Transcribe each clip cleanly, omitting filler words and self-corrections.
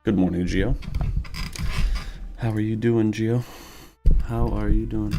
Good morning, Gio. How are you doing, Gio? How are you doing?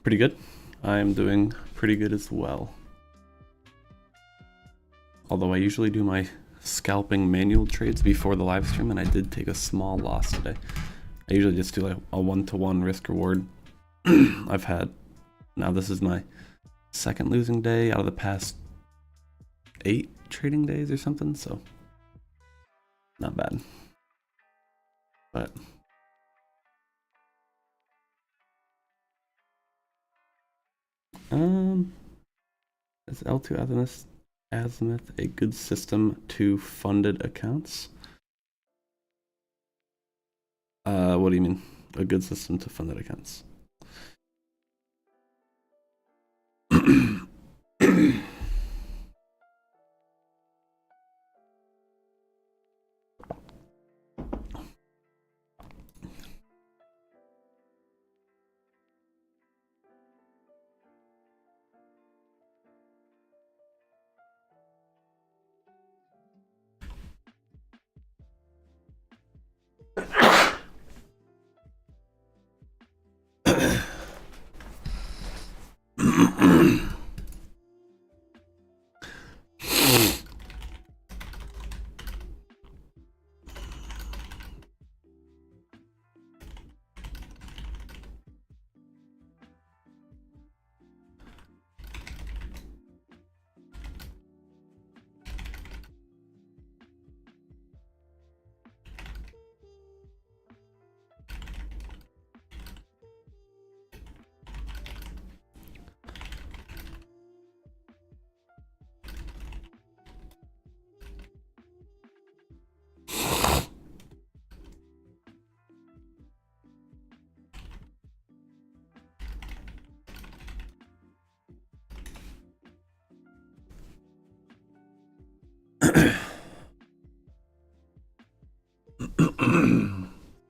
Pretty good. I'm doing pretty good as well. Although I usually do my scalping manual trades before the live stream, and I did take a small loss today. I usually just do like a 1-to-1 risk reward. I've had, now this is my second losing day out of the past 8 trading days or something, so not bad. But is L2Azimuth a good system to funded accounts? What do you mean? A good system to funded accounts?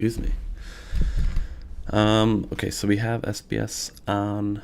Excuse me. Okay, so we have SBS on.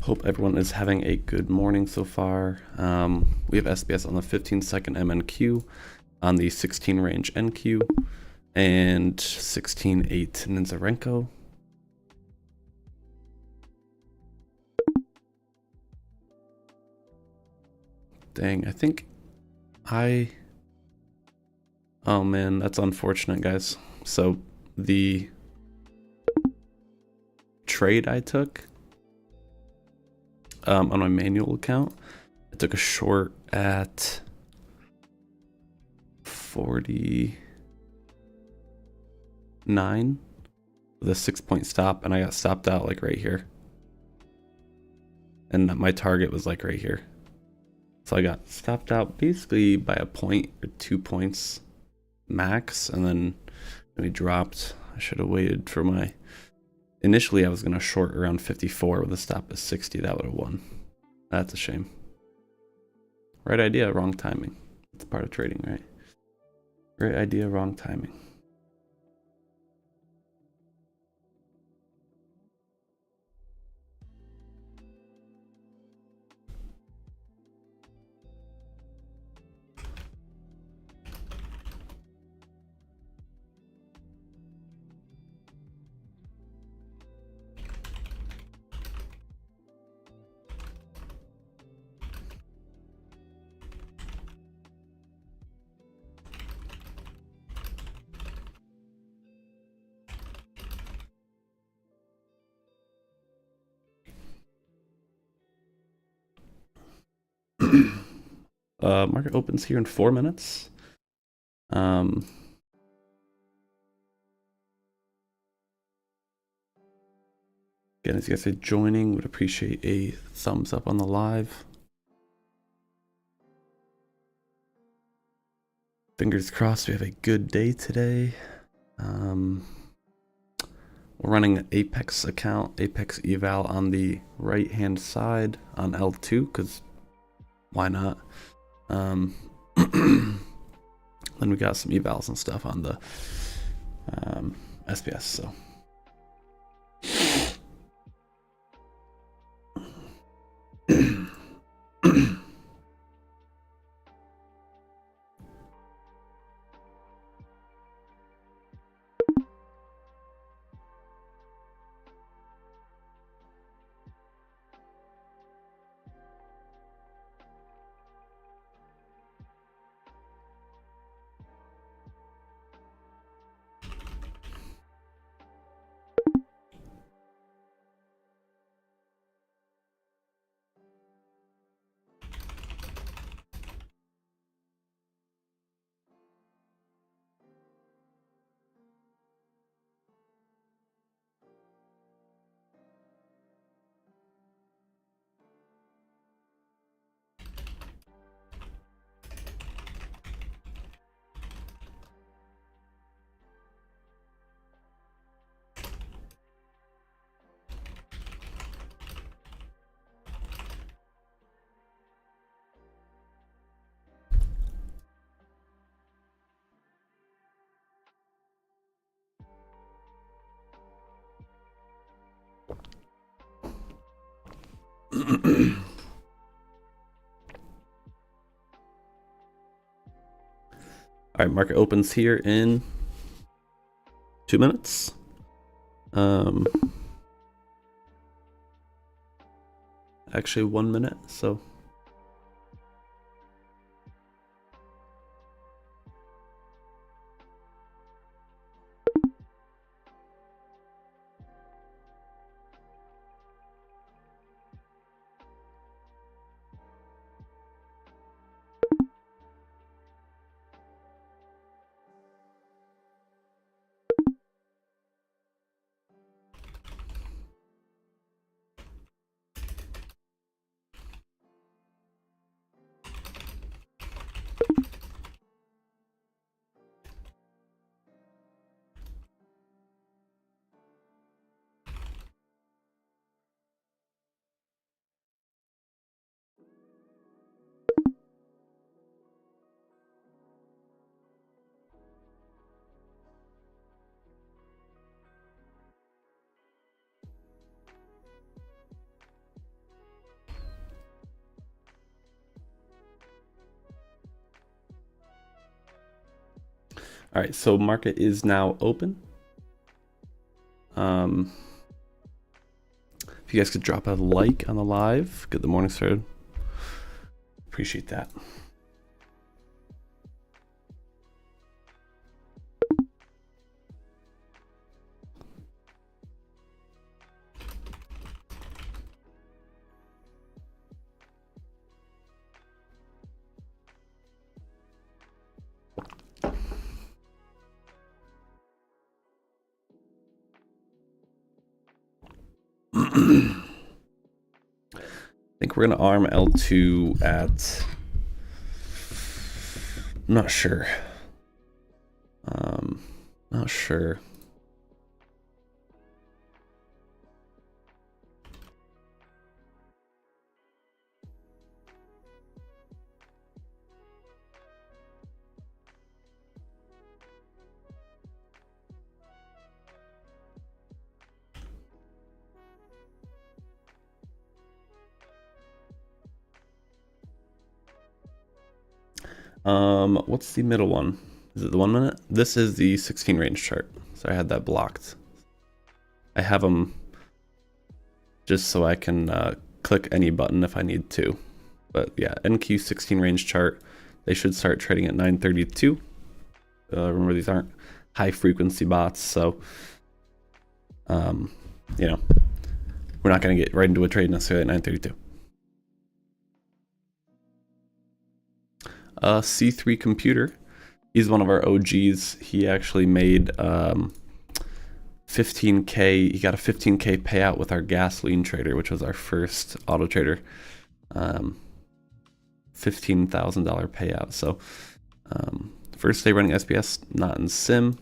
Hope everyone is having a good morning so far. We have SBS on the 15-second MNQ, on the 16 range NQ, and 16.8 Ninzarenko. Dang, I think oh man, that's unfortunate, guys. So the trade I took on my manual account, I took a short at 49 with a 6-point stop, and I got stopped out like right here. And my target was like right here. So I got stopped out basically by a point or 2 points max, and then we dropped. I should have waited for my... Initially, I was going to short around 54 with a stop at 60. That would have won. That's a shame. Right idea, wrong timing. It's part of trading, right? Right idea, wrong timing. Market opens here in 4 minutes. Again, as you guys are joining, would appreciate a thumbs up on the live. Fingers crossed we have a good day today. We're running an Apex account, Apex eval on the right hand side on L2, because why not? Then we got some evals and stuff on the SBS. So all right, market opens here in 2 minutes. Actually 1 minute, so all right, so market is now open. If you guys could drop a like on the live, get the morning started. Appreciate that. I think we're gonna arm L2 at, I'm not sure. Not sure. What's the middle one? Is it the 1 minute? This is the 16 range chart. So I had that blocked. I have them just so I can click any button if I need to. But yeah, NQ 16 range chart. They should start trading at 9:32. Remember, these aren't high frequency bots, so you know, we're not going to get right into a trade necessarily at 9:32. C3 Computer, he's one of our OGs. He actually made 15K. He got a 15K payout with our gasoline trader, which was our first auto trader. $15,000 payout. So first day running SBS, not in sim.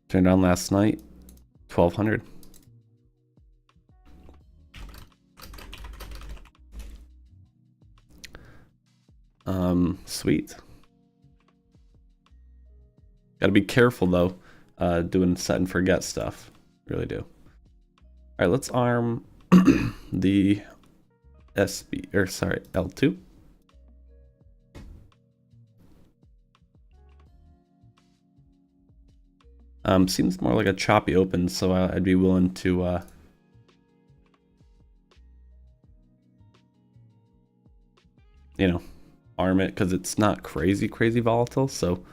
Turned on last night, 1200. Sweet. Gotta be careful though, doing set and forget stuff. Really do. All right, let's arm the L2. Seems more like a choppy open, so I'd be willing to you know, arm it because it's not crazy volatile. So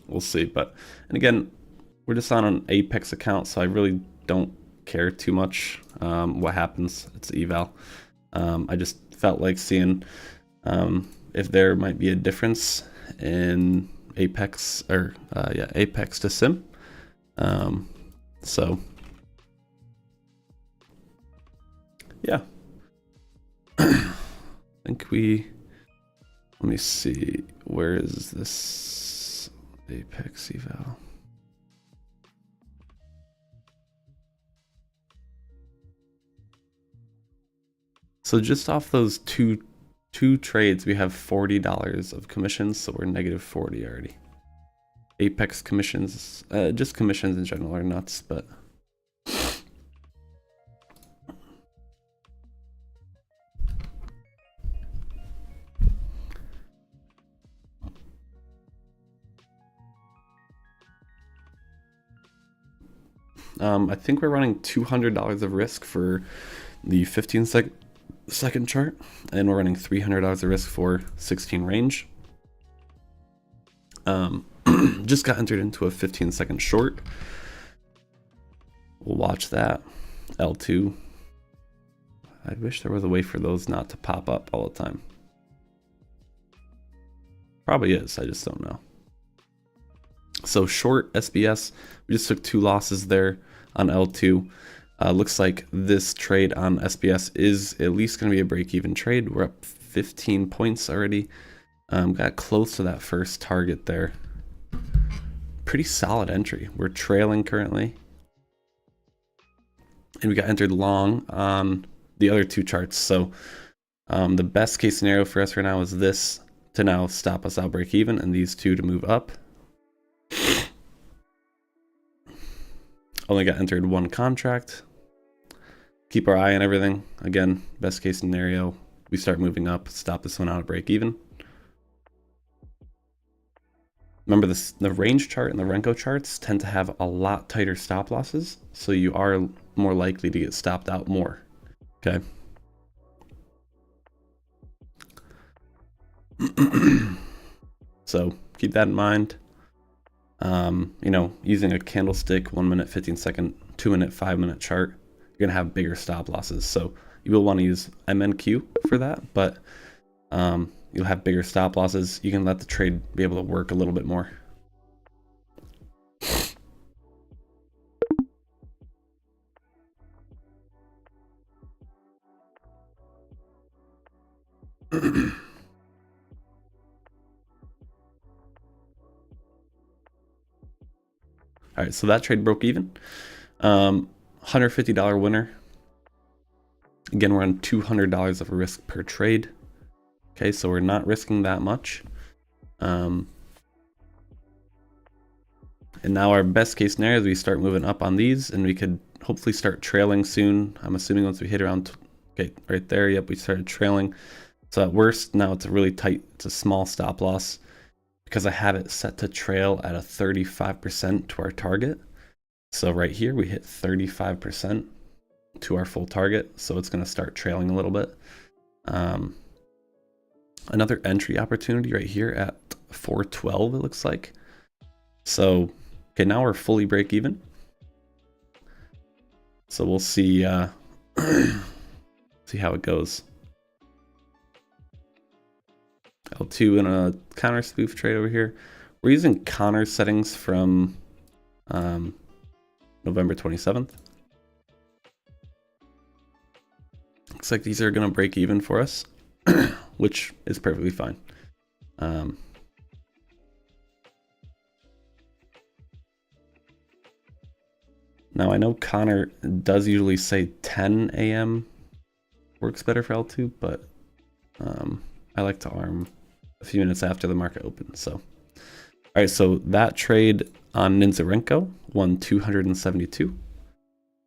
we'll see. But and again, we're just on an Apex account, so I really don't care too much what happens. It's eval. I just felt like seeing if there might be a difference in Apex or yeah, Apex to Sim. So yeah, I think let me see, where is this Apex eval? So just off those two trades, we have $40 of commissions, so we're negative 40 already. Apex commissions, just commissions in general are nuts, but I think we're running $200 of risk for the 15-second chart, and we're running $300 of risk for 16 range. Just got entered into a 15-second short. We'll watch that. L2. I wish there was a way for those not to pop up all the time. Probably is, I just don't know. So short SBS, we just took 2 losses there on L2. Looks like this trade on SBS is at least going to be a break-even trade. We're up 15 points already. Got close to that first target there. Pretty solid entry. We're trailing currently. And we got entered long on the other 2 charts. So the best case scenario for us right now is this to now stop us out break even, and these 2 to move up. Only got entered 1 contract. Keep our eye on everything. Again, best case scenario, we start moving up, stop this one out at break even. Remember this, the range chart and the Renko charts tend to have a lot tighter stop losses, so you are more likely to get stopped out more. Okay. So keep that in mind. You know, using a candlestick, 1 minute, 15 second, 2 minute, 5 minute chart, you're gonna have bigger stop losses. So you will want to use MNQ for that, but you'll have bigger stop losses. You can let the trade be able to work a little bit more. All right, so that trade broke even. $150 winner. Again, we're on $200 of risk per trade. Okay, so we're not risking that much. And now our best case scenario is we start moving up on these, and we could hopefully start trailing soon. I'm assuming once we hit around, okay, right there, yep, we started trailing. So at worst, now it's a really tight, it's a small stop loss because I have it set to trail at a 35% to our target. So right here, we hit 35% to our full target. So it's gonna start trailing a little bit. Another entry opportunity right here at 412, it looks like. So, okay, now we're fully break even. So we'll see, see how it goes. L2 in a counter spoof trade over here. We're using counter settings from November 27th. Looks like these are going to break even for us, which is perfectly fine. Now I know Connor does usually say 10 a.m. works better for L2, but I like to arm a few minutes after the market opens. So, all right, so that trade on Ninzarenko won 272.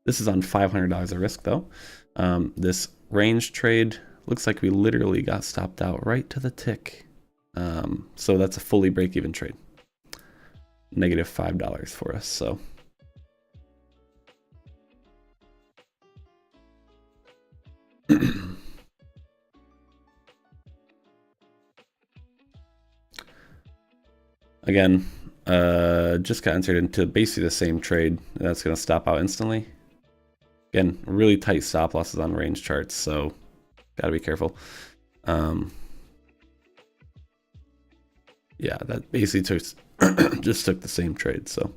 This is on $500 of risk though. This range trade looks like we literally got stopped out right to the tick. So that's a fully break-even trade. Negative $5 for us. So. Again, just got entered into basically the same trade. That's going to stop out instantly. Again, really tight stop losses on range charts, so gotta be careful. Yeah, that basically just took the same trade. So,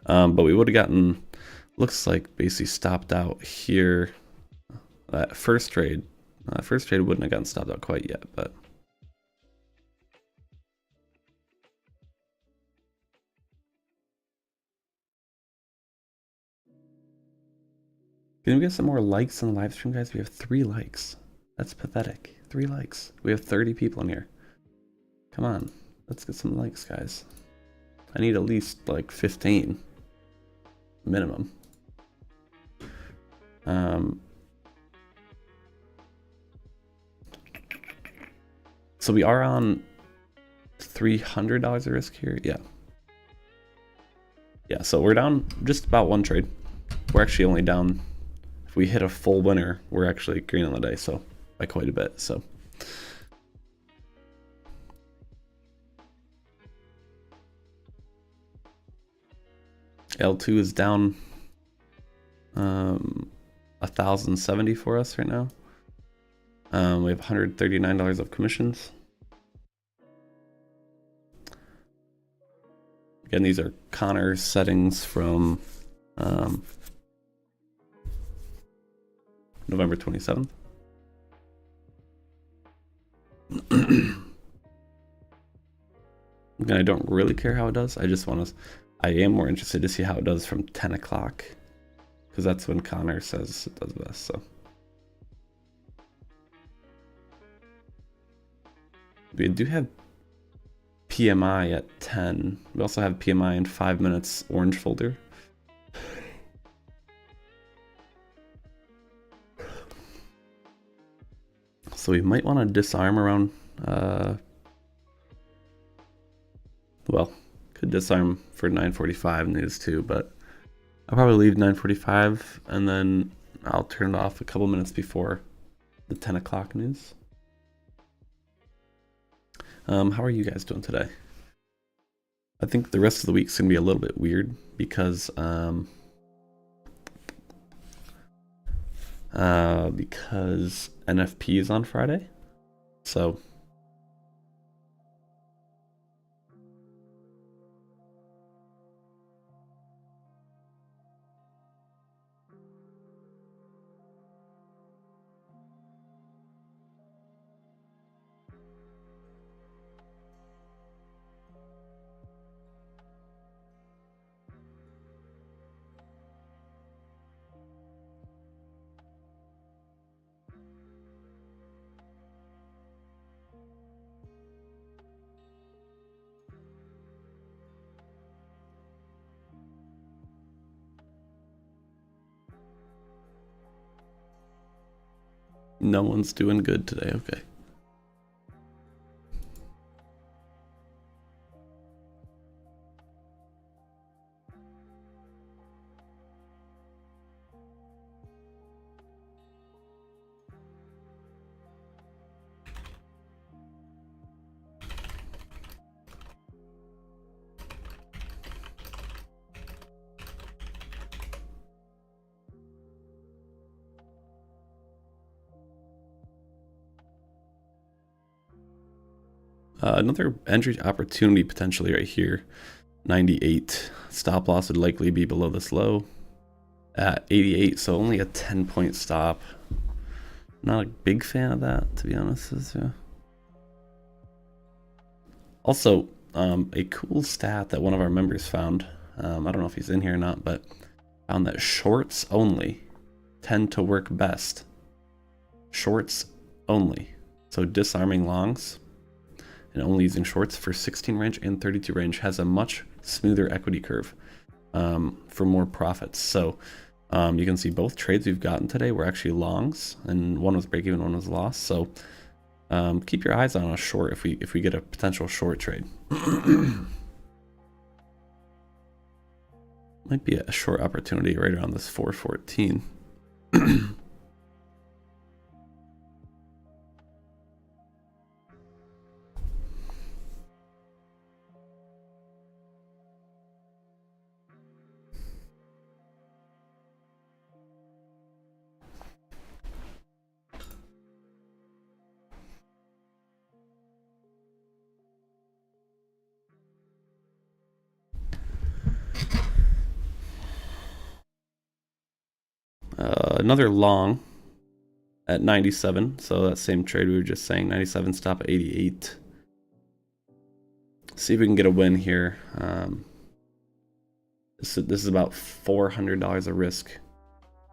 but we would have gotten, looks like basically stopped out here. That first trade wouldn't have gotten stopped out quite yet, but. Can we get some more likes on the live stream, guys? We have 3 likes. That's pathetic. 3 likes. We have 30 people in here. Come on. Let's get some likes, guys. I need at least like 15. Minimum. So we are on $300 of risk here. Yeah. Yeah, so we're down just about 1 trade. We're actually only down, if we hit a full winner, we're actually green on the day, so by quite a bit. So L2 is down 1,070 for us right now. We have $139 of commissions. Again, these are Connor's settings from November 27th. Again, I don't really care how it does. I just want to, I am more interested to see how it does from 10 o'clock. Because that's when Connor says it does best, so. We do have PMI at 10. We also have PMI in 5 minutes orange folder. So we might want to disarm around, well, could disarm for 9:45 news too, but I'll probably leave 9:45 and then I'll turn it off a couple minutes before the 10 o'clock news. How are you guys doing today? I think the rest of the week's gonna be a little bit weird because NFP is on Friday, so no one's doing good today. Okay. Another entry opportunity potentially right here. 98. Stop loss would likely be below this low at 88, so only a 10-point stop. Not a big fan of that, to be honest with you. Also, a cool stat that one of our members found, I don't know if he's in here or not, but found that shorts only tend to work best. Shorts only. So disarming longs and only using shorts for 16 range and 32 range has a much smoother equity curve for more profits. So you can see both trades we've gotten today were actually longs, and one was break even, one was loss. So keep your eyes on a short if we get a potential short trade. Might be a short opportunity right around this 414. Another long at 97, so that same trade we were just saying, 97 stop at 88. See if we can get a win here. This is about $400 of risk,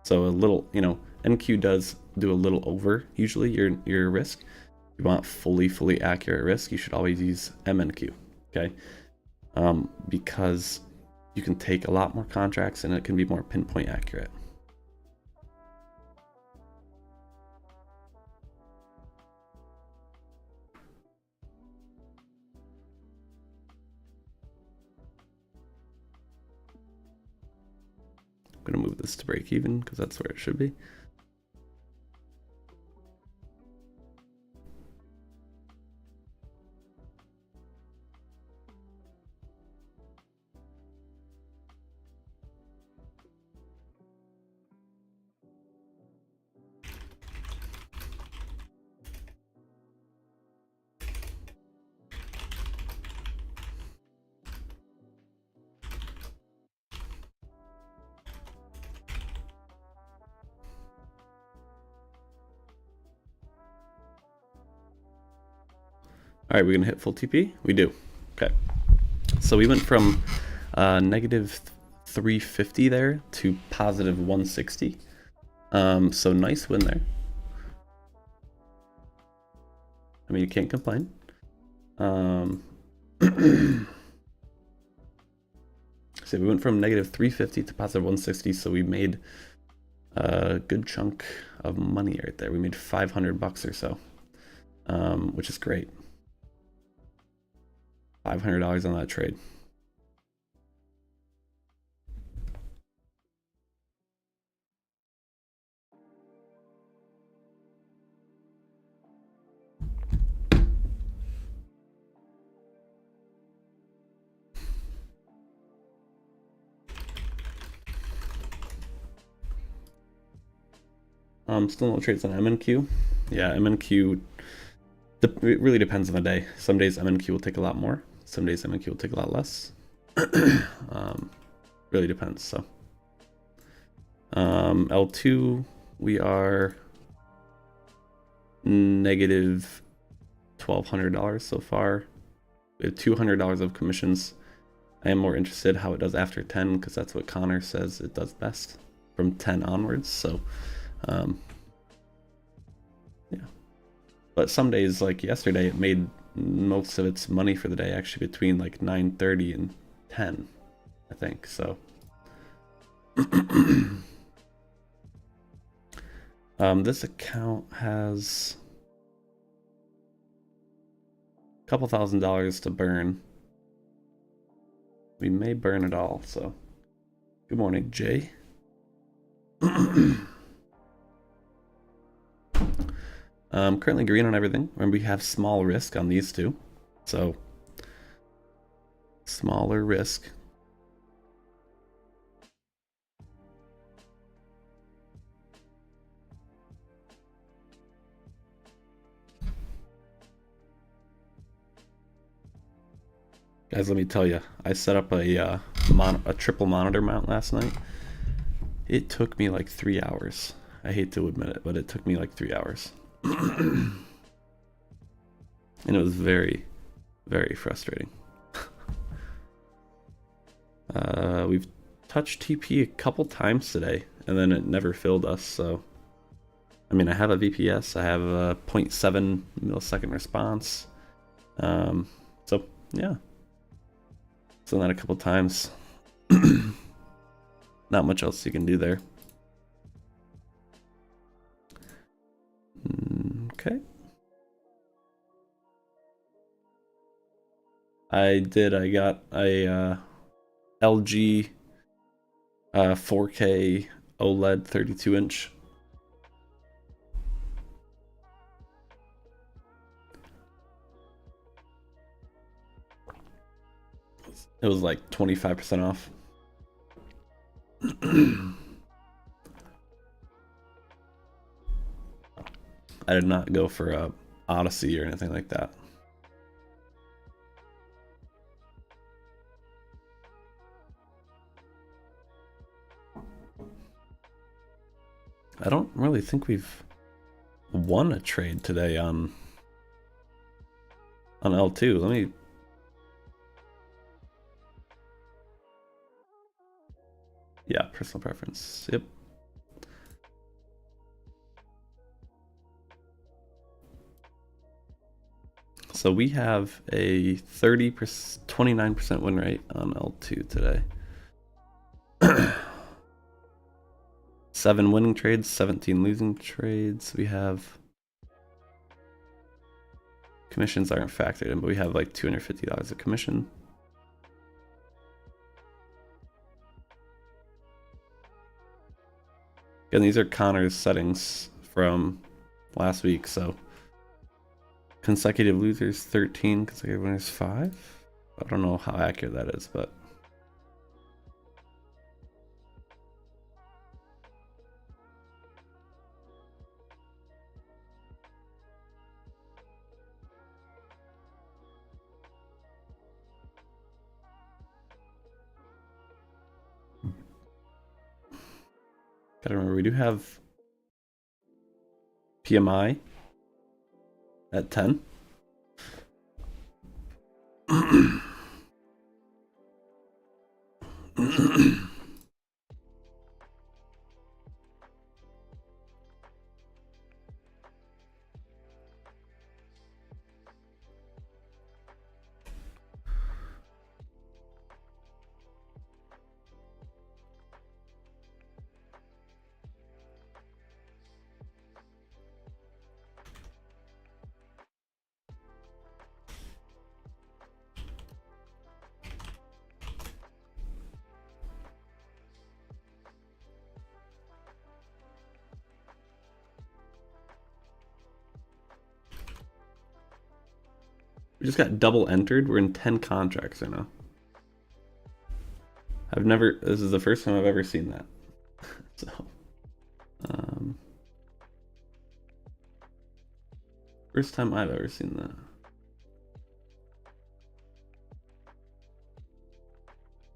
so a little, you know, NQ does do a little over usually your risk. If you want fully accurate risk, you should always use MNQ, okay? Because you can take a lot more contracts and it can be more pinpoint accurate. I'm gonna move this to break even because that's where it should be. All right, we're gonna hit full TP? We do, okay. So we went from negative 350 there to positive 160. So nice win there. I mean, you can't complain. So we went from negative 350 to positive 160, so we made a good chunk of money right there. We made $500 or so, which is great. $500 on that trade. Still no trades on MNQ. Yeah, MNQ, it really depends on the day. Some days MNQ will take a lot more. Some days MNQ will take a lot less. Really depends. So L2, we are negative $1,200 so far. We have $200 of commissions. I am more interested how it does after 10 because that's what Connor says it does best from 10 onwards. So yeah, but some days, like yesterday, it made most of its money for the day actually between like 9:30 and 10, I think. So this account has a couple $1,000s to burn. We may burn it all. So good morning, Jay. Currently green on everything. Remember, we have small risk on these two, so smaller risk. Guys, let me tell you, I set up a triple monitor mount last night. It took me like 3 hours. I hate to admit it, but it took me like 3 hours. And it was very, very frustrating. We've touched TP a couple times today, and then it never filled us, so I mean, I have a VPS, I have a 0.7 millisecond response. So yeah, done that a couple times. Not much else you can do there. Okay. I got a LG 4K OLED 32-inch. It was like 25% off. I did not go for a Odyssey or anything like that. I don't really think we've won a trade today on L2. Let me... Yeah, personal preference. Yep. So we have a 29% win rate on L2 today. 7 winning trades, 17 losing trades. We have... Commissions aren't factored in, but we have like $250 of commission. And these are Connor's settings from last week, so consecutive losers 13, consecutive winners 5. I don't know how accurate that is, but gotta remember, we do have PMI at 10. We just got double entered. We're in 10 contracts right now. This is the first time I've ever seen that. So, first time I've ever seen that.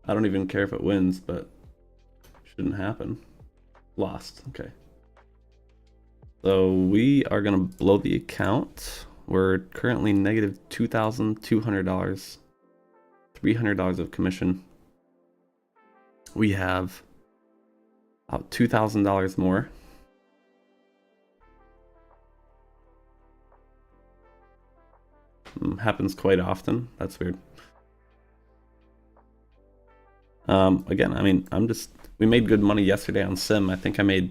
I don't even care if it wins, but shouldn't happen. Lost, okay. So we are gonna blow the account. We're currently negative $2,200, $300 of commission. We have about $2,000 more. Happens quite often. That's weird. Again, I mean, we made good money yesterday on Sim. I think I made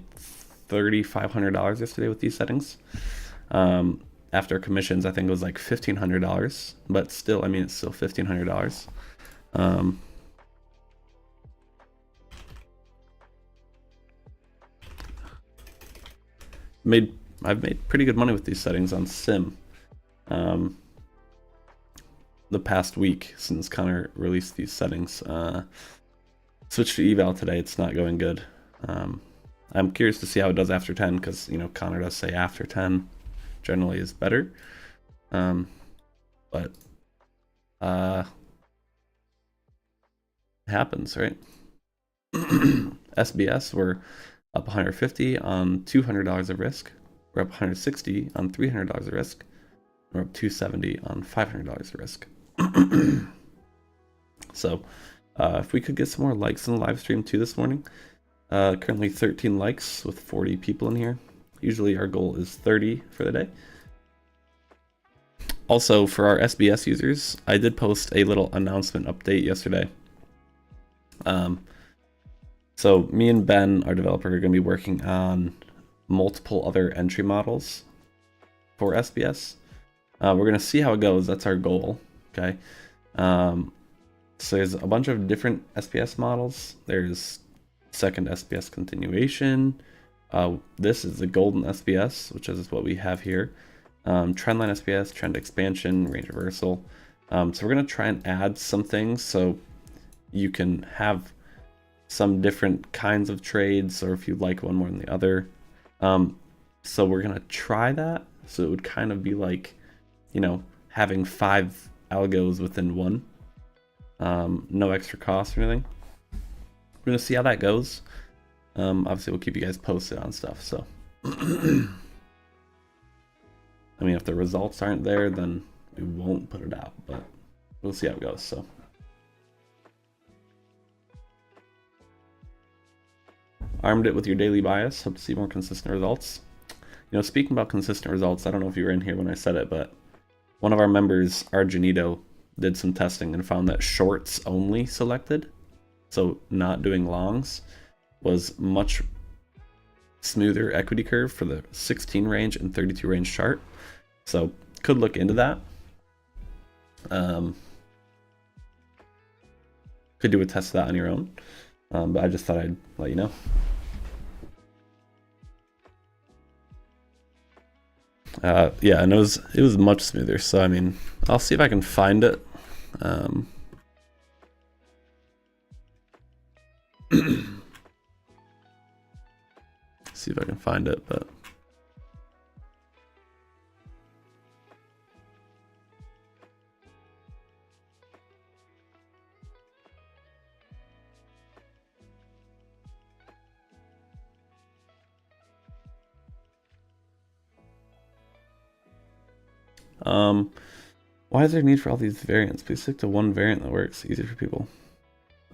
$3,500 yesterday with these settings. After commissions, I think it was like $1,500, but still, I mean, it's still $1,500. I've made pretty good money with these settings on Sim. The past week since Connor released these settings. Switched to eval today. It's not going good. I'm curious to see how it does after 10, because Connor does say after 10 generally is better. But it happens, right? SBS, we're up 150 on $200 of risk. We're up 160 on $300 of risk. We're up 270 on $500 of risk. So if we could get some more likes in the live stream too this morning. Currently 13 likes with 40 people in here. Usually our goal is 30 for the day. Also, for our SBS users, I did post a little announcement update yesterday. So me and Ben, our developer, are going to be working on multiple other entry models for SBS. We're going to see how it goes. That's our goal. Okay. So there's a bunch of different SPS models. There's second SPS continuation. This is the golden SPS, which is what we have here. Trendline SPS, trend expansion, range reversal. So we're going to try and add some things so you can have some different kinds of trades, or if you like one more than the other. So we're going to try that. So it would kind of be like, you know, having 5 algos within one. No extra cost or anything. We're going to see how that goes. Obviously, we'll keep you guys posted on stuff. So, I mean, if the results aren't there, then we won't put it out, but we'll see how it goes. So, armed it with your daily bias. Hope to see more consistent results. You know, speaking about consistent results, I don't know if you were in here when I said it, but one of our members, Argenito, did some testing and found that shorts only selected, so not doing longs, was much smoother equity curve for the 16 range and 32 range chart. So could look into that. Could do a test of that on your own, but I just thought I'd let you know. Yeah, and it was much smoother. So I mean, I'll see if I can find it. See if I can find it, but why is there a need for all these variants? Please stick to one variant that works easy for people.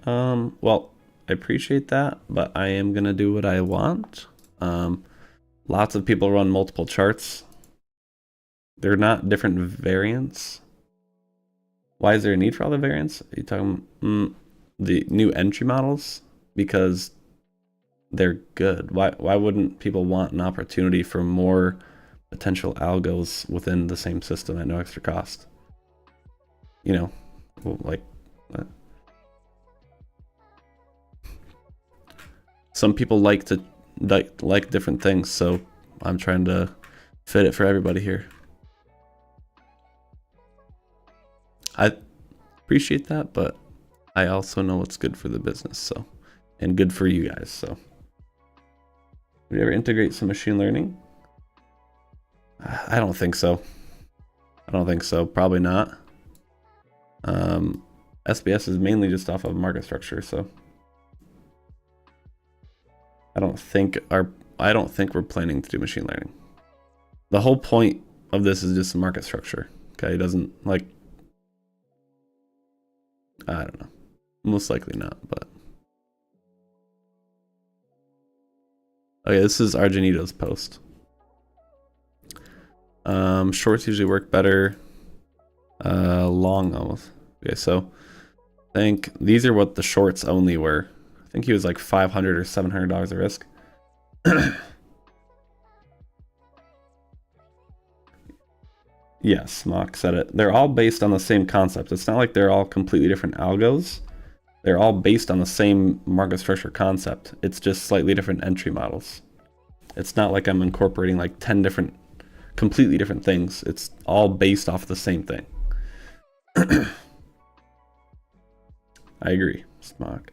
Well, I appreciate that, but I am gonna do what I want. Lots of people run multiple charts. They're not different variants. Why is there a need for all the variants? Are you talking the new entry models? Because they're good. Why wouldn't people want an opportunity for more potential algos within the same system at no extra cost? You know, like some people like to like different things, so I'm trying to fit it for everybody here. I appreciate that, but I also know what's good for the business, so, and good for you guys. So would you ever integrate some machine learning? I don't think so. Probably not. SBS is mainly just off of market structure, so I don't think we're planning to do machine learning. The whole point of this is just market structure. Okay, it doesn't, like, I don't know. Most likely not, but okay, this is Argenito's post. Shorts usually work better. Long almost. Okay, so I think these are what the shorts only were. I think he was like $500 or $700 a risk. Yes, Mock said it. They're all based on the same concept. It's not like they're all completely different algos. They're all based on the same market structure concept. It's just slightly different entry models. It's not like I'm incorporating like 10 different, completely different things. It's all based off the same thing. I agree, Smock.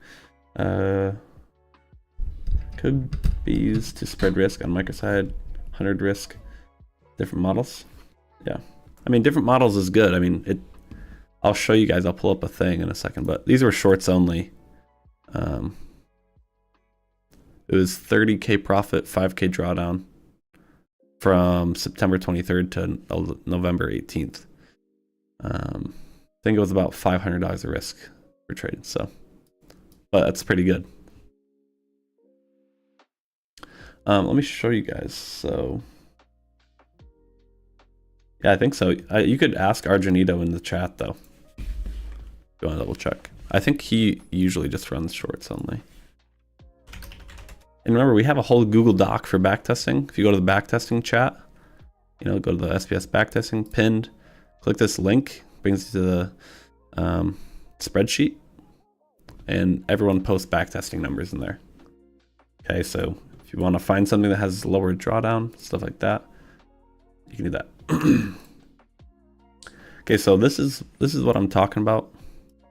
Could be used to spread risk on microside, 100 risk, different models. Yeah, I mean, different models is good. I mean, I'll show you guys. I'll pull up a thing in a second, but these were shorts only. It was 30K profit, 5K drawdown from September 23rd to November 18th. I think it was about $500 a risk per trade. So, but that's pretty good. Let me show you guys. So yeah, I think so. You could ask Argenito in the chat though. If you want to double check. I think he usually just runs shorts only. And remember, we have a whole Google Doc for backtesting. If you go to the backtesting chat, you know, go to the SBS backtesting pinned, click this link, brings you to the spreadsheet, and everyone posts backtesting numbers in there. Okay, so if you want to find something that has lower drawdown, stuff like that, you can do that. Okay, so this is what I'm talking about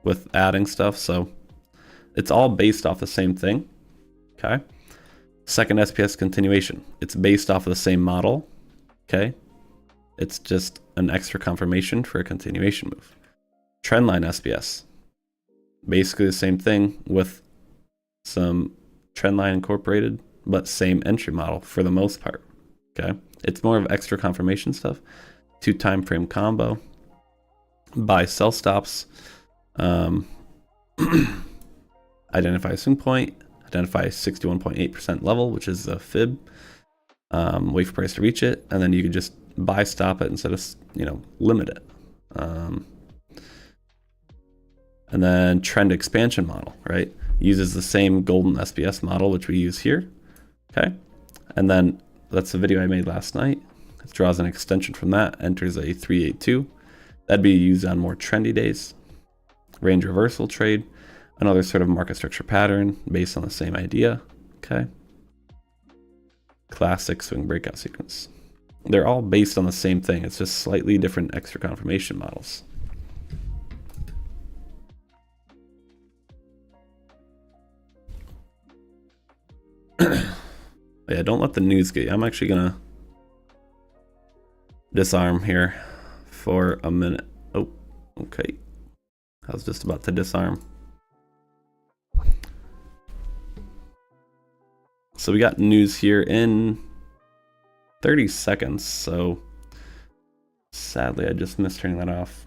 with adding stuff. So it's all based off the same thing. Okay. Second SPS continuation. It's based off of the same model. Okay. It's just an extra confirmation for a continuation move. Trendline SPS. Basically the same thing with some trendline incorporated, but same entry model for the most part. Okay. It's more of extra confirmation stuff. 2 time frame combo. Buy sell stops. Identify a swing point. Identify 61.8% level, which is a fib. Wait for price to reach it, and then you can just buy stop it instead of, you know, limit it. And then trend expansion model, right? Uses the same golden SPS model, which we use here. Okay. And then that's the video I made last night. It draws an extension from that, enters a 382. That'd be used on more trendy days. Range reversal trade, another sort of market structure pattern based on the same idea. Okay. Classic swing breakout sequence. They're all based on the same thing. It's just slightly different extra confirmation models. Yeah, don't let the news get you. I'm actually gonna disarm here for a minute. Oh, okay. I was just about to disarm. So we got news here in 30 seconds. So sadly, I just missed turning that off.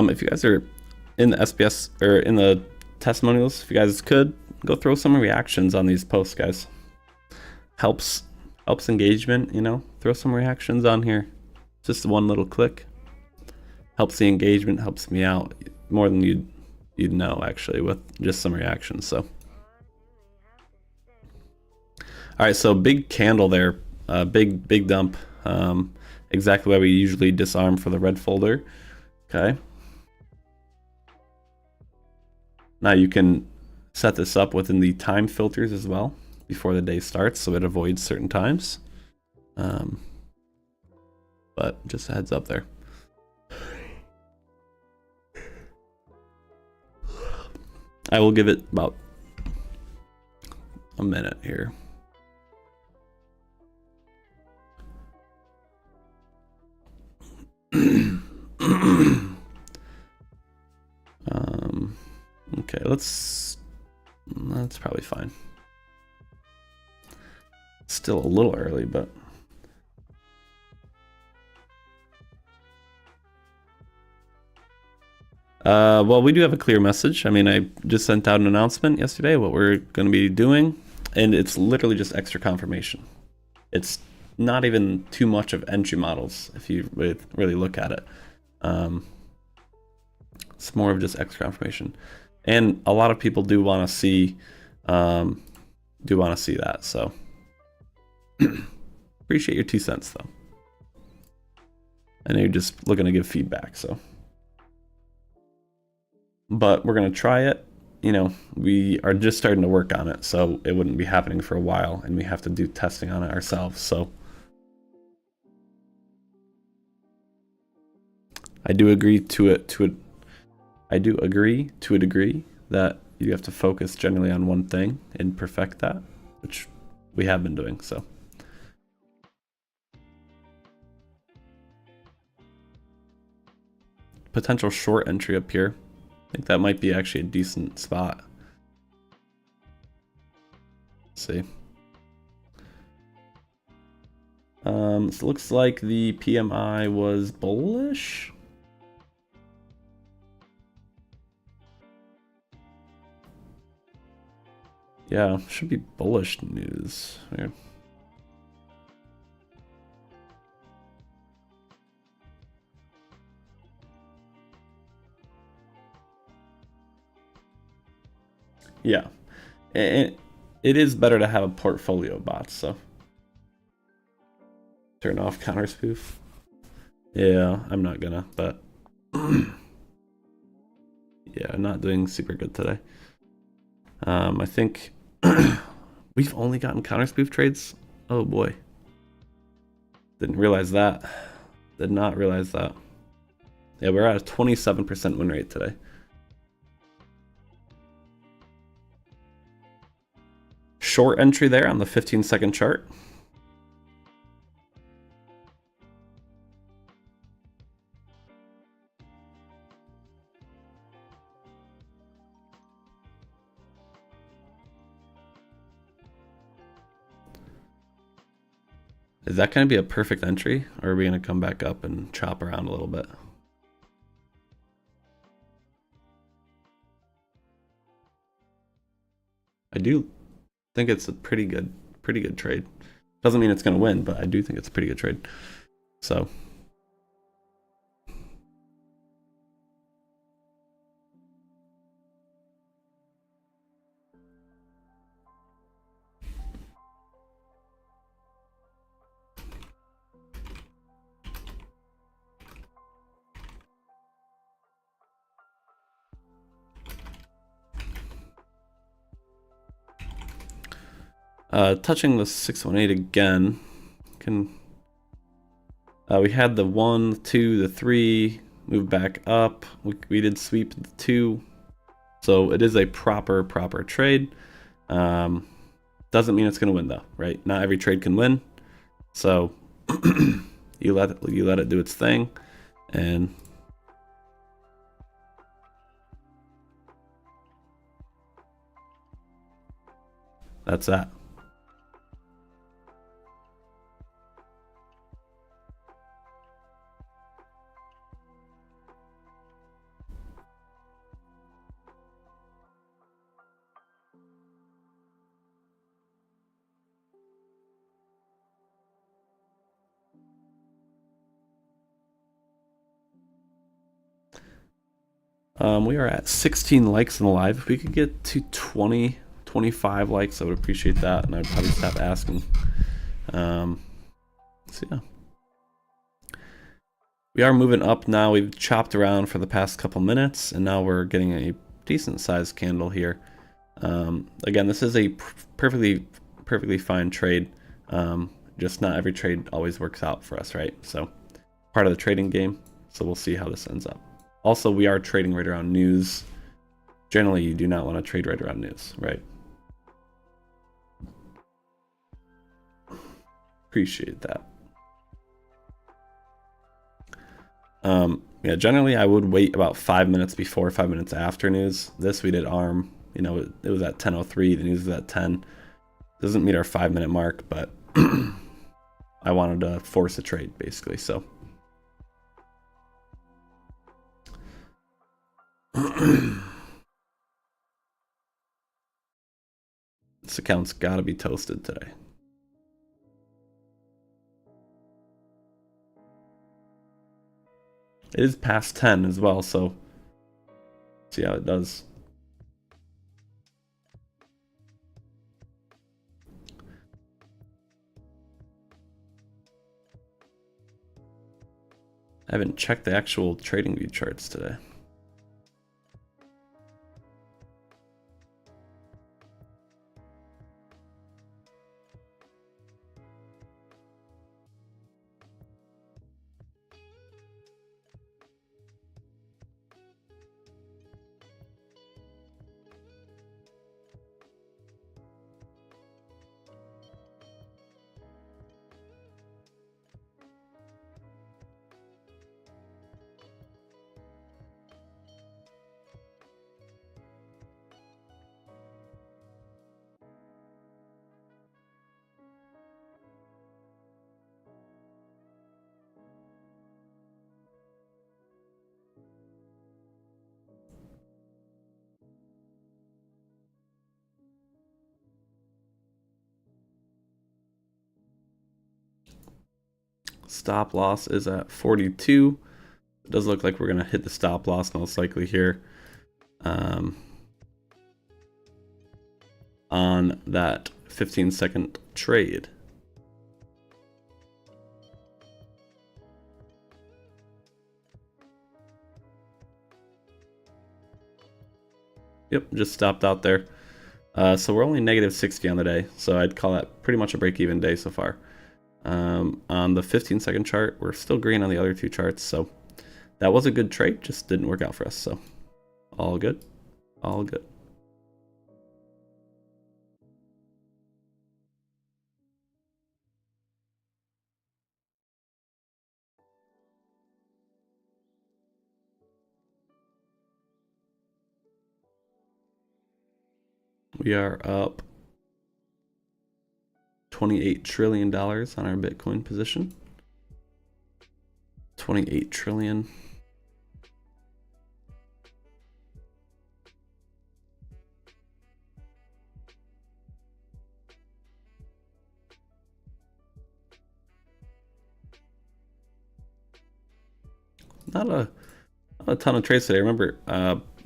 If you guys are in the SBS or in the testimonials, if you guys could go throw some reactions on these posts, guys. Helps engagement, you know. Throw some reactions on here. Just one little click. Helps the engagement, helps me out more than you'd know actually with just some reactions. So all right, so big candle there, big dump. Exactly why we usually disarm for the red folder. Okay. Now you can set this up within the time filters as well before the day starts, so it avoids certain times. But just a heads up there. I will give it about a minute here. Okay, that's probably fine. Still a little early, but well, we do have a clear message. I mean, I just sent out an announcement yesterday what we're going to be doing, and it's literally just extra confirmation. It's not even too much of entry models if you really look at it. It's more of just extra confirmation, and a lot of people do want to see that. So appreciate your 2 cents though. I know you're just looking to give feedback, so. But we're gonna try it. You know, we are just starting to work on it, so it wouldn't be happening for a while, and we have to do testing on it ourselves. So I do agree to it. I do agree to a degree that you have to focus generally on one thing and perfect that, which we have been doing. So. potential short entry up here. I think that might be actually a decent spot. Let's see. So it looks like the PMI was bullish. Yeah, should be bullish news. Weird. Yeah, it is better to have a portfolio bot, so. Turn off counter spoof. Yeah, I'm not gonna, but yeah, not doing super good today. I think we've only gotten counter spoof trades. Oh boy. Didn't realize that. Did not realize that. Yeah, we're at a 27% win rate today. Short entry there on the 15-second chart. Is that going to be a perfect entry, or are we going to come back up and chop around a little bit? I do think it's a pretty good trade. Doesn't mean it's going to win, but I do think it's a pretty good trade. So touching the 618 again. We had the 1, 2, the 3 move back up. We did sweep the 2, so it is a proper trade. Doesn't mean it's gonna win though, right? Not every trade can win, so you let it do its thing, and that's that. We are at 16 likes in the live. If we could get to 20, 25 likes, I would appreciate that, and I'd probably stop asking. So yeah. We are moving up now. We've chopped around for the past couple minutes, and now we're getting a decent sized candle here. Again, this is a perfectly fine trade. Just not every trade always works out for us, right? So part of the trading game. So we'll see how this ends up. Also, we are trading right around news. Generally, you do not want to trade right around news, right? Appreciate that. Yeah, generally I would wait about 5 minutes before, 5 minutes after news. This we did ARM. You know, it was at 10:03. The news was at 10. Doesn't meet our 5-minute mark, but I wanted to force a trade basically. So this account's got to be toasted today. It is past 10 as well, so see how it does. I haven't checked the actual trading view charts today. Stop loss is at 42. It does look like we're going to hit the stop loss most likely here on that 15-second trade. Yep, just stopped out there. So we're only negative 60 on the day, so I'd call that pretty much a break-even day so far. On the 15-second chart, we're still green on the other two charts, so that was a good trade, just didn't work out for us, so all good, all good. We are up $28 trillion on our Bitcoin position. 28 trillion. Not a ton of trades today. Remember,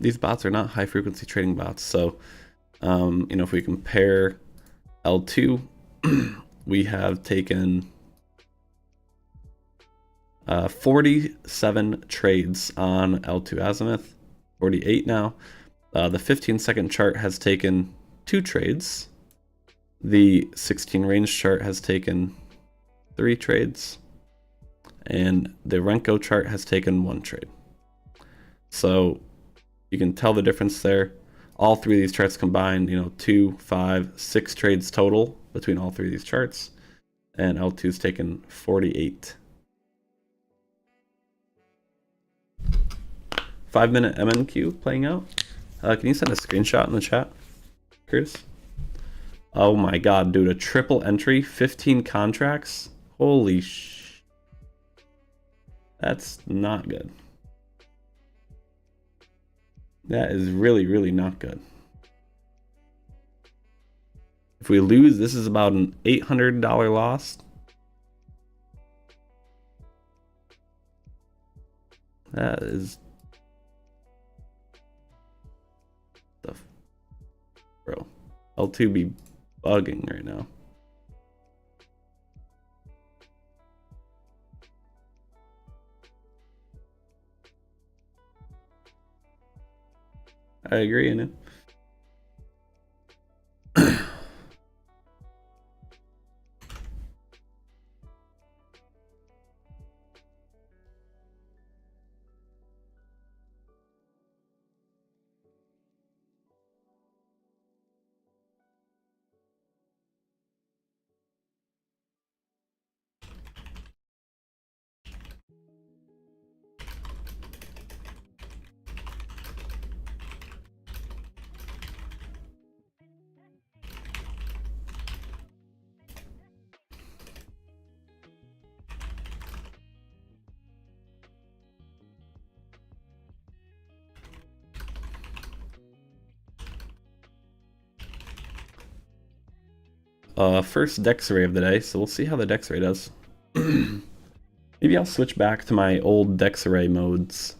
these bots are not high frequency trading bots, so you know, if we compare L2, we have taken 47 trades on L2Azimuth, 48 now. The 15-second chart has taken 2 trades. The 16 range chart has taken 3 trades. And the Renko chart has taken 1 trade. So you can tell the difference there. All 3 of these charts combined, you know, 2, 5, 6 trades total between all 3 of these charts. And L2's taken 48. 5-minute MNQ playing out. Can you send a screenshot in the chat, Curtis? Oh my god, dude, a triple entry, 15 contracts? Holy sh... That's not good. That is really, really not good. If we lose, this is about an $800 loss. That is... Bro, L2 be bugging right now. I agree, Anu. First Dex array of the day, so we'll see how the Dex array does. Maybe I'll switch back to my old Dex array modes.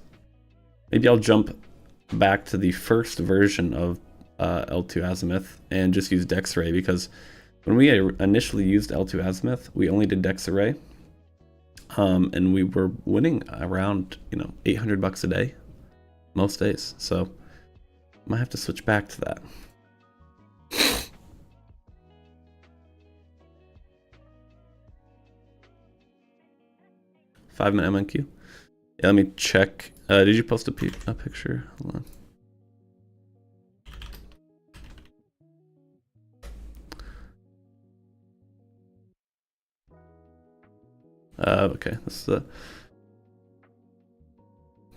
Maybe I'll jump back to the first version of L2Azimuth and just use Dex array, because when we initially used L2Azimuth, we only did Dex array, and we were winning around, you know, $800 a day most days. So I might have to switch back to that. Five-minute MNQ. Yeah, let me check. Did you post a picture? Hold on. Okay, this is the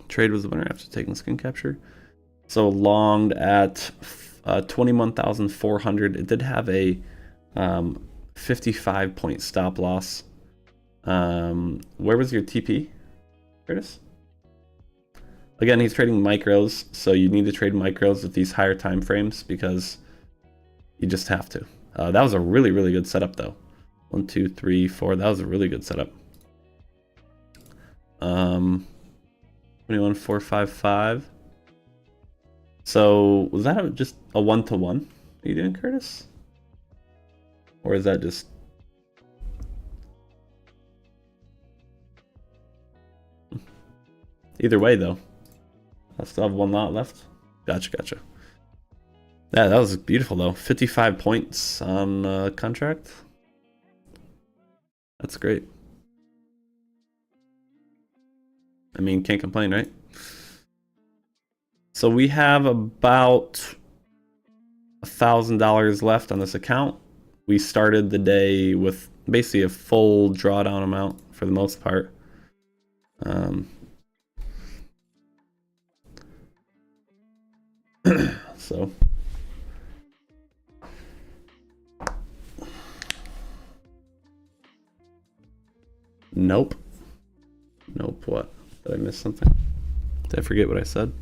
trade was the winner after taking the screen capture. So longed at 21,400. It did have a 55-point stop loss. Where was your TP, Curtis? Again, he's trading micros, so you need to trade micros with these higher time frames because you just have to. That was a really, really good setup, though. 1, 2, 3, 4. That was a really good setup. 21,455. So was that just a 1-to-1? Are you doing, Curtis? Or is that just... Either way, though. I still have one lot left. Gotcha. Yeah, that was beautiful, though. 55 points on contract. That's great. I mean, can't complain, right? So we have about $1,000 left on this account. We started the day with basically a full drawdown amount for the most part. So nope. What? Did I miss something? Did I forget what I said?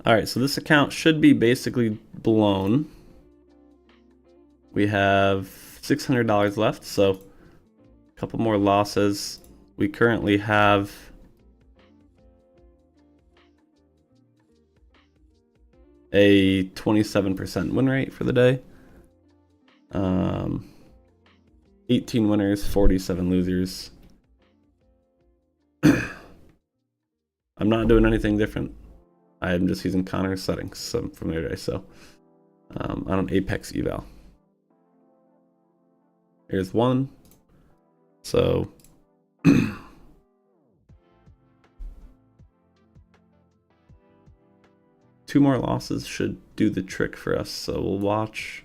Alright, so this account should be basically blown. We have $600 left, so a couple more losses. We currently have a 27% win rate for the day. 18 winners, 47 losers. I'm not doing anything different. I am just using Connor's settings from the other day, so on an Apex eval. Here's one. So two more losses should do the trick for us, so we'll watch.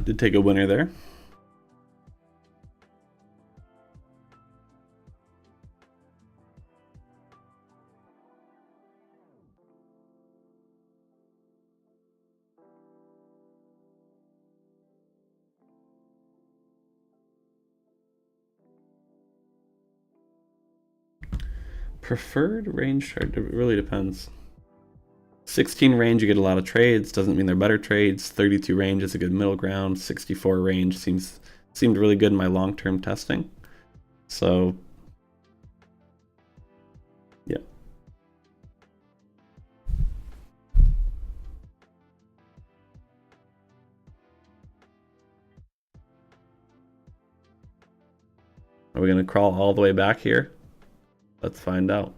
Did take a winner there. Preferred range chart, it really depends. 16 range, you get a lot of trades, doesn't mean they're better trades. 32 range is a good middle ground. 64 range seemed really good in my long-term testing. So yeah. Are we gonna crawl all the way back here? Let's find out.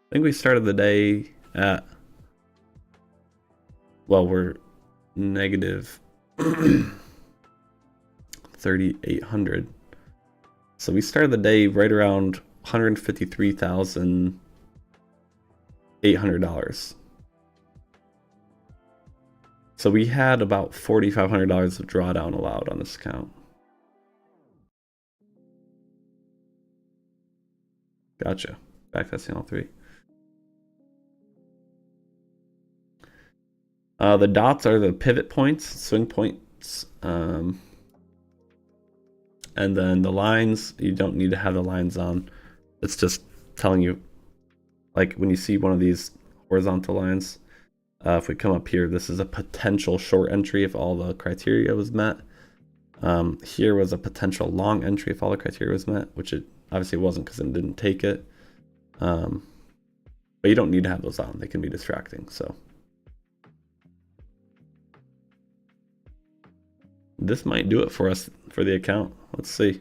I think we started the day at, well, we're negative 3,800. So we started the day right around $153,800. So we had about $4,500 of drawdown allowed on this account. Gotcha. Back testing all three. The dots are the pivot points, swing points. And then the lines, you don't need to have the lines on. It's just telling you, like when you see one of these horizontal lines, if we come up here, this is a potential short entry if all the criteria was met. Here was a potential long entry if all the criteria was met, which it obviously wasn't because it didn't take it. But you don't need to have those on. They can be distracting. So this might do it for us for the account. Let's see.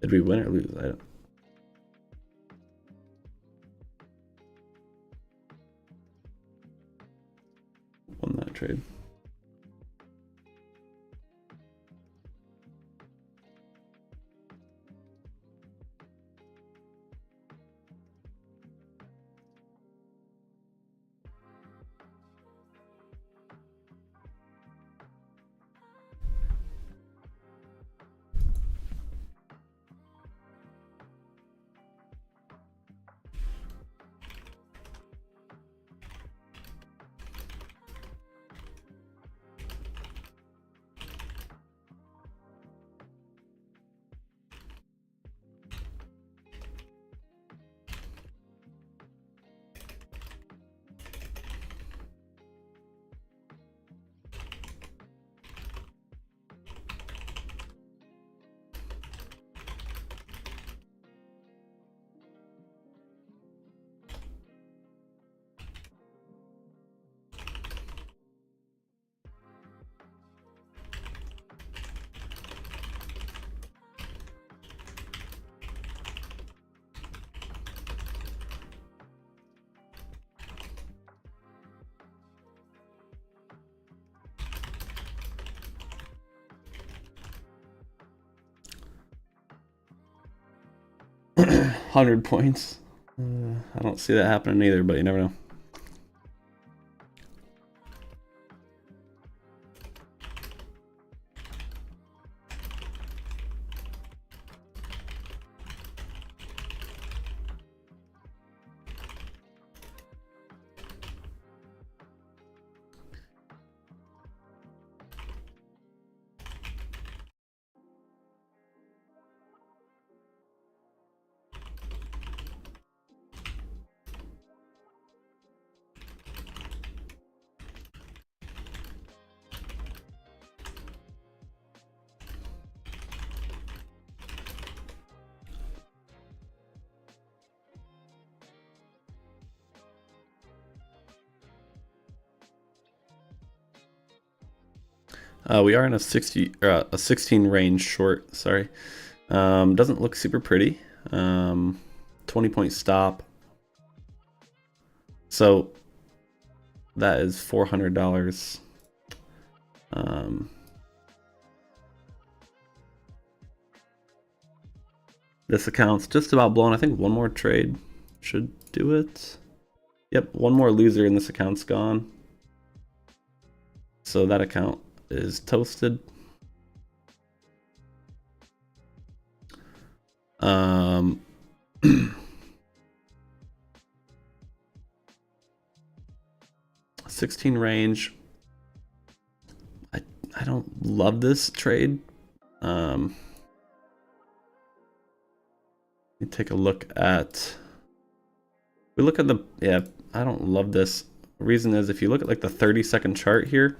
Did we win or lose? I don't. Won that trade. $100 points. I don't see that happening either, but you never know. We are in a 16 range short. Sorry, doesn't look super pretty. 20-point stop. So that is $400. This account's just about blown. I think one more trade should do it. Yep, one more loser and this account's gone. So that account is toasted. $16 range. I don't love this trade. Let me take a look at. We look at the I don't love this. The reason is if you look at like the 30-second chart here.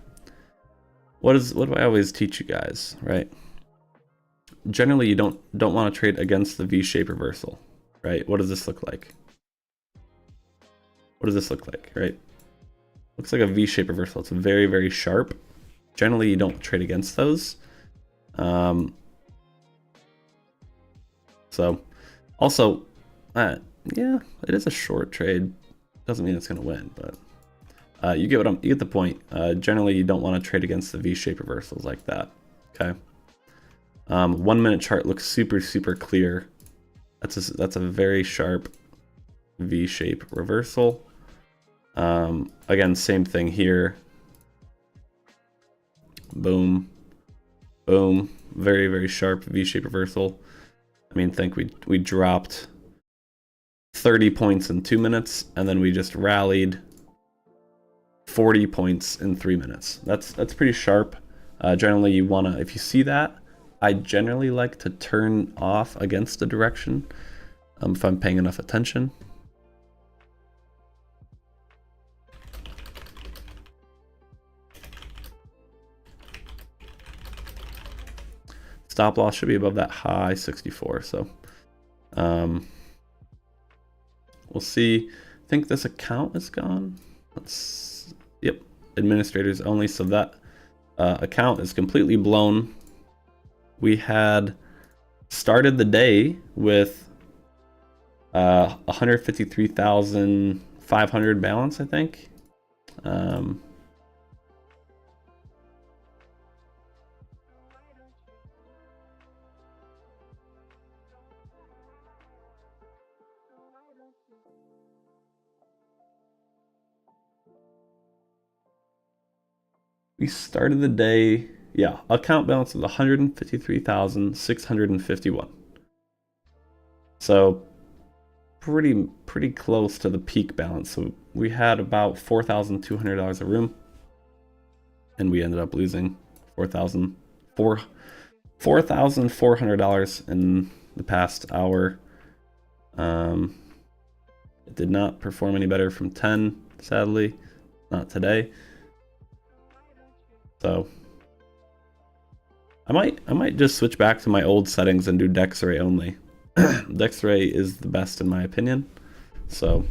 What do I always teach you guys, right? Generally, you don't want to trade against the V-shape reversal, right? What does this look like? What does this look like, right? Looks like a V-shape reversal. It's very, very sharp. Generally, you don't trade against those. So, also, yeah, it is a short trade. Doesn't mean it's gonna win, but. You get the point. Generally, you don't want to trade against the V-shape reversals like that. Okay. 1 minute chart looks super, super clear. That's a very sharp V-shape reversal. Again, same thing here. Boom, boom. Very, very sharp V-shape reversal. I mean, think we dropped 30 points in 2 minutes, and then we just rallied 40 points in 3 minutes. That's pretty sharp. Generally, you want to, if you see that, I generally like to turn off against the direction if I'm paying enough attention. Stop loss should be above that high 64, so we'll see. I think this account is gone. Yep, administrators only, so that account is completely blown. We had started the day with 153,500 balance, I think. We started the day, yeah, account balance is 153,651. So pretty close to the peak balance. So we had about $4,200 a room, and we ended up losing $4,400 in the past hour. It did not perform any better from 10, sadly, not today. So I might just switch back to my old settings and do DexRay only. DexRay is the best in my opinion. So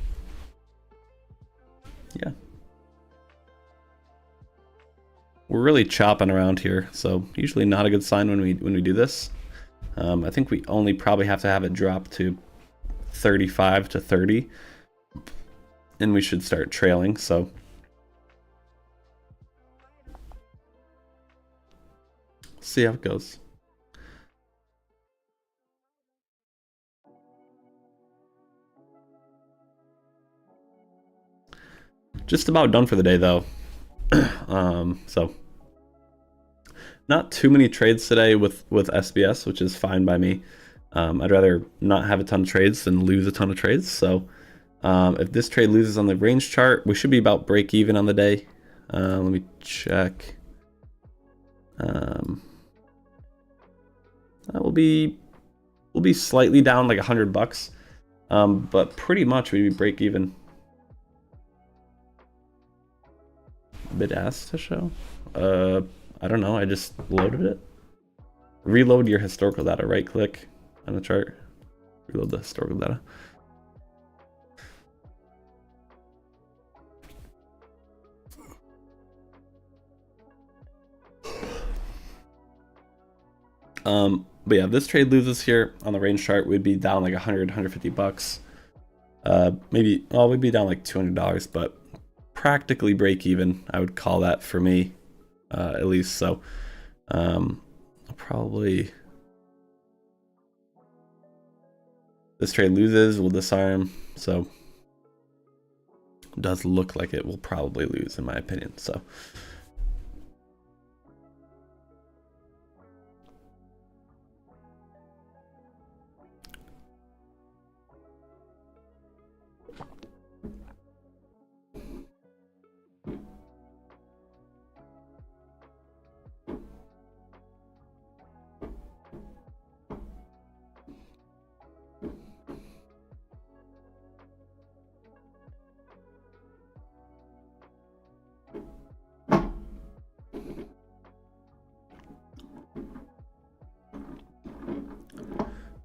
yeah, we're really chopping around here, so usually not a good sign when we do this. I think we only probably have to have it drop to 35 to 30, and we should start trailing. So see how it goes. Just about done for the day though. So not too many trades today with SBS, which is fine by me. I'd rather not have a ton of trades than lose a ton of trades. So if this trade loses on the range chart, we should be about break even on the day. Let me check. We'll be slightly down like $100, but pretty much we'd be break even. Bid ask to show? I don't know. I just loaded it. Reload your historical data. Right click on the chart. Reload the historical data. But yeah, if this trade loses here on the range chart, we'd be down like $150. Maybe, well, we'd be down like $200, but practically break even, I would call that for me, at least. So I'll probably, this trade loses, we'll disarm. So it does look like it will probably lose in my opinion. So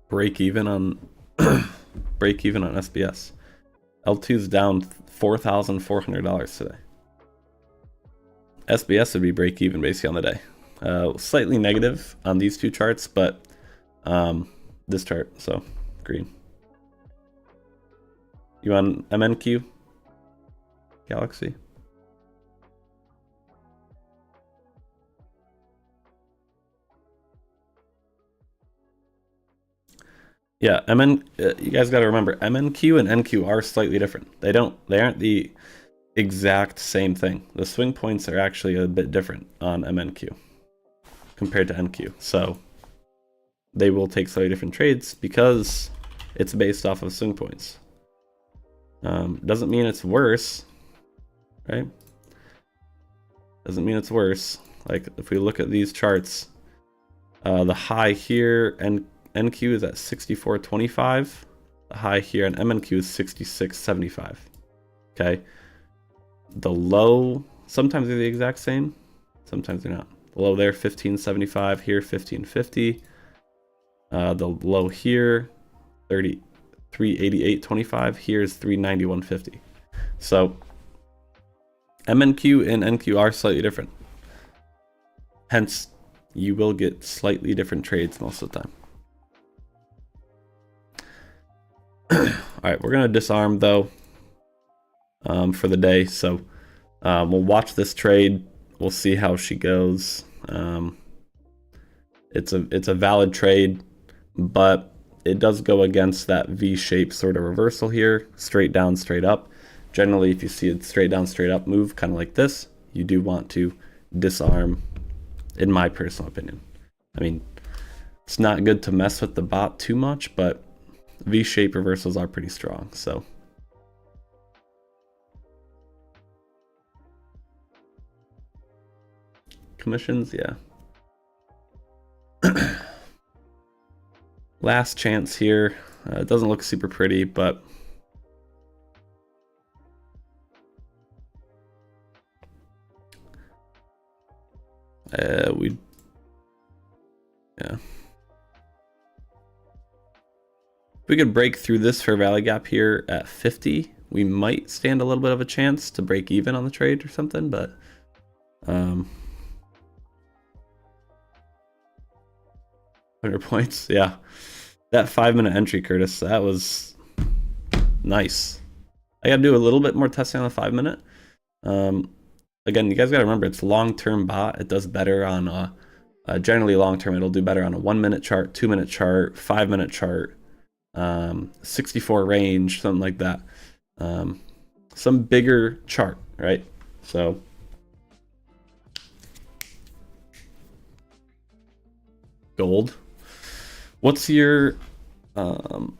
break even on SBS. L2's down $4,400 today. SBS would be break even basically on the day. Slightly negative on these two charts, but this chart, so green. You on MNQ? Galaxy? Yeah, you guys got to remember, MNQ and NQ are slightly different. They aren't the exact same thing. The swing points are actually a bit different on MNQ compared to NQ. So they will take slightly different trades because it's based off of swing points. Doesn't mean it's worse, right? Doesn't mean it's worse. Like if we look at these charts, the high here and NQ is at 64.25. The high here and MNQ is 66.75. Okay. The low, sometimes they're the exact same, sometimes they're not. The low there, 15.75, here 15.50. The low here, 388.25. Here is 391.50. So MNQ and NQ are slightly different. Hence, you will get slightly different trades most of the time. All right, we're gonna disarm though for the day. So we'll watch this trade. We'll see how she goes. It's a valid trade, but it does go against that V-shaped sort of reversal here, straight down, straight up. Generally, if you see a straight down, straight up move, kind of like this, you do want to disarm, in my personal opinion. I mean, it's not good to mess with the bot too much, but V-shaped reversals are pretty strong, so. Commissions, yeah. Last chance here. It doesn't look super pretty, but yeah. If we could break through this fair value gap here at 50, we might stand a little bit of a chance to break even on the trade or something, but 100 points, yeah. That 5-minute entry, Curtis, that was nice. I gotta do a little bit more testing on the 5-minute. Again, you guys gotta remember, it's long-term bot. It does better on generally long-term. It'll do better on a 1-minute chart, 2-minute chart, 5-minute chart, 64 range, something like that. Some bigger chart, right? So gold. What's your final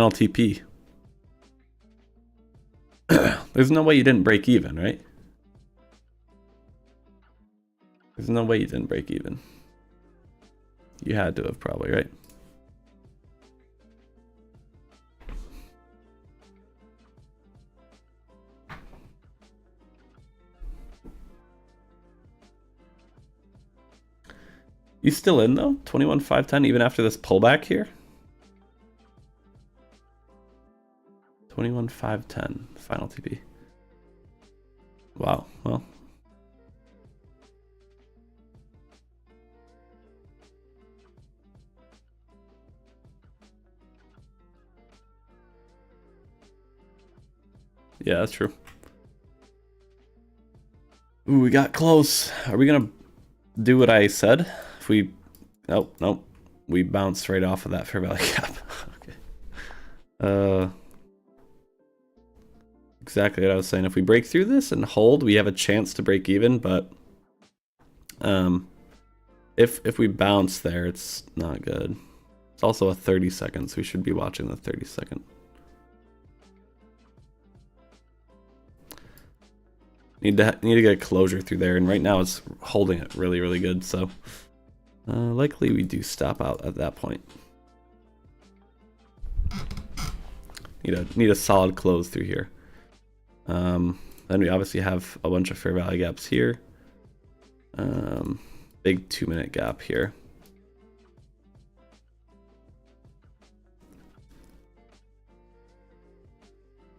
TP? There's no way you didn't break even, right? There's no way you didn't break even. You had to have probably, right? You still in though? 21,510 even after this pullback here? 21,510 final TP. Wow, well. Yeah, that's true. Ooh, we got close. Are we gonna do what I said? If we, oh, nope, we bounced right off of that fair value gap. Okay. Exactly what I was saying. If we break through this and hold, we have a chance to break even, but if we bounce there, it's not good. It's also a 30 seconds. We should be watching the 30 second. Need to get a closure through there, and right now it's holding it really, really good. So likely we do stop out at that point. Need a solid close through here. Then we obviously have a bunch of fair value gaps here. Big 2-minute gap here.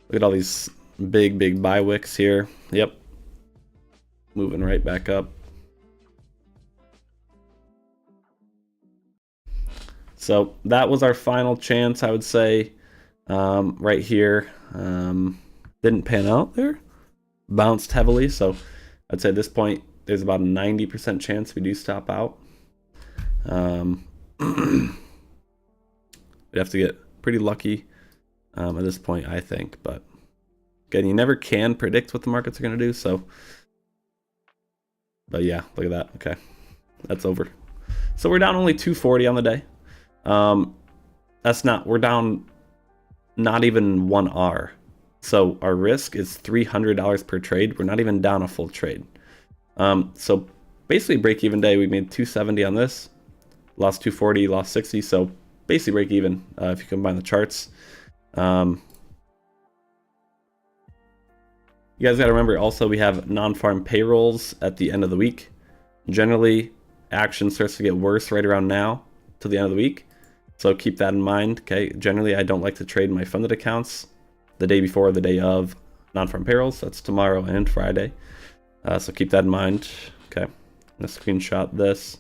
Look at all these big buy wicks here. Yep. Moving right back up. So that was our final chance, I would say, right here. Didn't pan out there. Bounced heavily, so I'd say at this point, there's about a 90% chance we do stop out. We'd have to get pretty lucky at this point, I think. But again, you never can predict what the markets are going to do, so... But yeah, look at that. Okay, that's over. So we're down only 240 on the day. We're down not even 1 R So our risk is $300 per trade. We're not even down a full trade. So basically break even day, we made 270 on this, lost 240, lost 60. So basically break even if you combine the charts. You guys got to remember also we have non-farm payrolls at the end of the week. Generally, action starts to get worse right around now to the end of the week. So keep that in mind. Okay. Generally, I don't like to trade my funded accounts the day before, the day of non-farm payrolls. That's tomorrow and Friday. So keep that in mind. Okay. I'm going to screenshot this.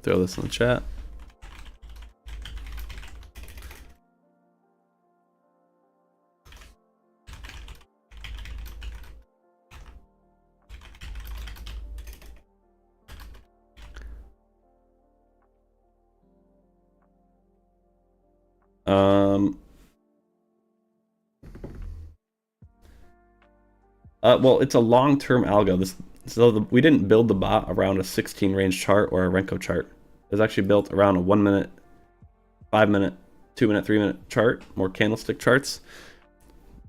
Throw this in the chat. Well, it's a long-term algo. We didn't build the bot around a 16 range chart or a Renko chart. It was actually built around a 1 minute, 5 minute, 2 minute, 3 minute chart, more candlestick charts.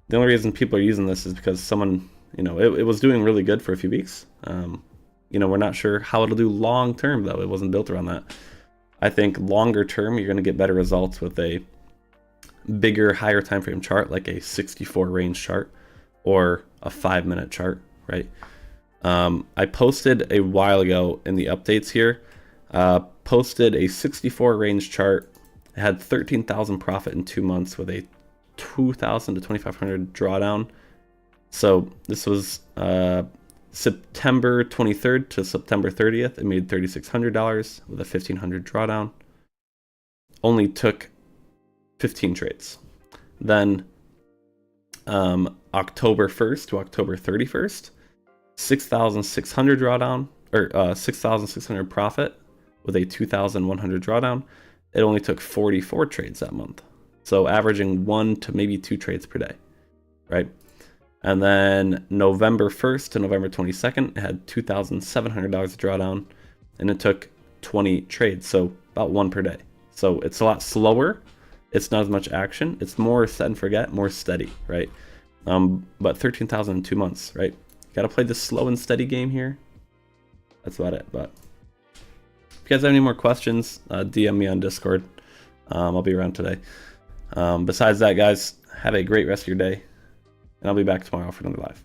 The only reason people are using this is because someone, it was doing really good for a few weeks. We're not sure how it'll do long term though. It wasn't built around that. I think longer term, you're going to get better results with a bigger, higher time frame chart, like a 64 range chart or a 5 minute chart, right? I posted a while ago in the updates here, posted a 64 range chart. It had 13,000 profit in 2 months with a 2,000 to 2,500 drawdown. So this was September 23rd to September 30th. It made $3,600 with a 1,500 drawdown. Only took 15 trades. Then October 1st to October 31st, 6,600 drawdown, or 6,600 profit with a 2,100 drawdown. It only took 44 trades that month. So averaging 1 to maybe 2 trades per day, right? And then November 1st to November 22nd, it had $2,700 drawdown, and it took 20 trades, so about 1 per day. So it's a lot slower. It's not as much action. It's more set and forget, more steady, right? But 13,000 in 2 months, right? Got to play this slow and steady game here. That's about it. But if you guys have any more questions, DM me on Discord. I'll be around today. Besides that, guys, have a great rest of your day. And I'll be back tomorrow for another live.